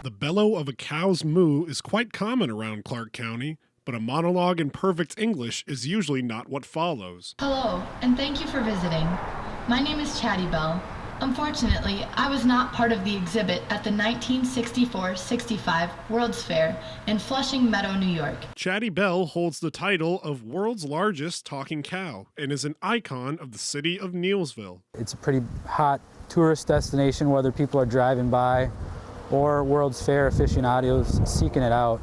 The bellow of a cow's moo is quite common around Clark County, but a monologue in perfect English is usually not what follows. Hello, and thank you for visiting. My name is Chatty Belle. Unfortunately, I was not part of the exhibit at the 1964-65 World's Fair in Flushing Meadow, New York. Chatty Belle holds the title of world's largest talking cow and is an icon of the city of Neillsville. It's a pretty hot tourist destination, whether people are driving by or World's Fair aficionados seeking it out.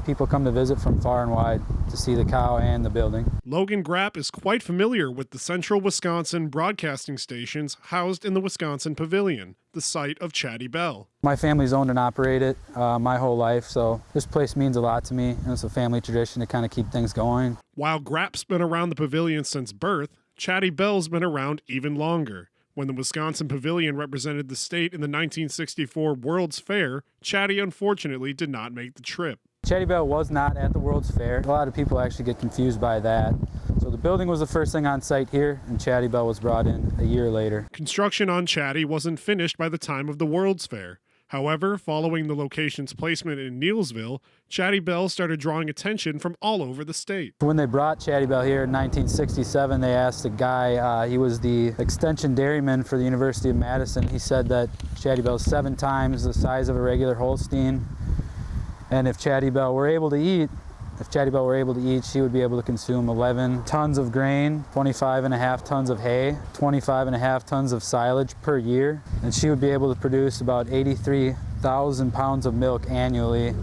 People come to visit from far and wide to see the cow and the building. Logan Grapp is quite familiar with the Central Wisconsin broadcasting stations housed in the Wisconsin Pavilion, the site of Chatty Belle. My family's owned and operated my whole life, so this place means a lot to me, and it's a family tradition to kind of keep things going. While Grapp's been around the pavilion since birth, Chatty Belle's been around even longer. When the Wisconsin Pavilion represented the state in the 1964 World's Fair, Chatty unfortunately did not make the trip. Chatty Belle was not at the World's Fair. A lot of people actually get confused by that. So the building was the first thing on site here, and Chatty Belle was brought in a year later. Construction on Chatty wasn't finished by the time of the World's Fair. However, following the location's placement in Neillsville, Chatty Belle started drawing attention from all over the state. When they brought Chatty Belle here in 1967, they asked a guy, he was the extension dairyman for the University of Madison. He said that Chatty Belle's 7 times the size of a regular Holstein. And if Chatty Belle were able to eat, she would be able to consume 11 tons of grain, 25.5 tons of hay, 25.5 tons of silage per year. And she would be able to produce about 83,000 pounds of milk annually,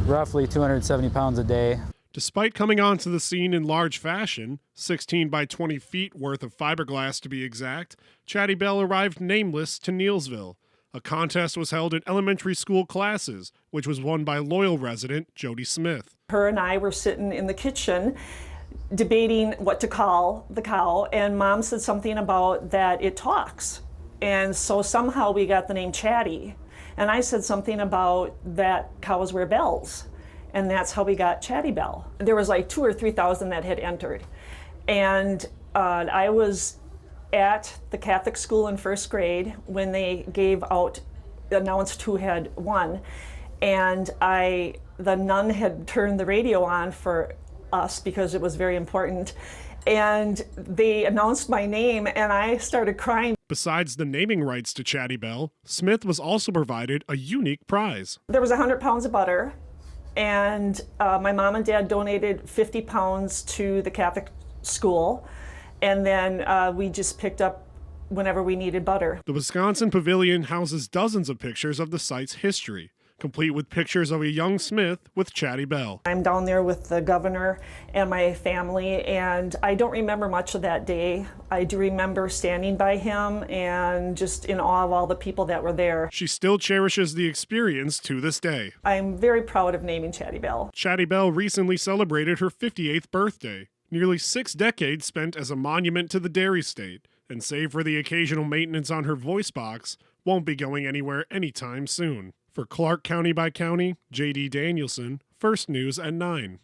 roughly 270 pounds a day. Despite coming onto the scene in large fashion, 16 by 20 feet worth of fiberglass to be exact, Chatty Belle arrived nameless to Neillsville. A contest was held in elementary school classes, which was won by loyal resident Jody Smith. Her and I were sitting in the kitchen debating what to call the cow, and Mom said something about that it talks. And so somehow we got the name Chatty. And I said something about that cows wear bells. And that's how we got Chatty Belle. There was like 2,000 or 3,000 that had entered. And I was at the Catholic school in first grade when they announced who had won. And the nun had turned the radio on for us because it was very important. And they announced my name and I started crying. Besides the naming rights to Chatty Belle, Smith was also provided a unique prize. There was 100 pounds of butter, and my mom and dad donated 50 pounds to the Catholic school. And then we just picked up whenever we needed butter. The Wisconsin Pavilion houses dozens of pictures of the site's history, complete with pictures of a young Smith with Chatty Belle. I'm down there with the governor and my family, and I don't remember much of that day. I do remember standing by him and just in awe of all the people that were there. She still cherishes the experience to this day. I'm very proud of naming Chatty Belle. Chatty Belle recently celebrated her 58th birthday. Nearly 6 decades spent as a monument to the dairy state, and save for the occasional maintenance on her voice box, won't be going anywhere anytime soon. For Clark County by County, J.D. Danielson, First News at 9.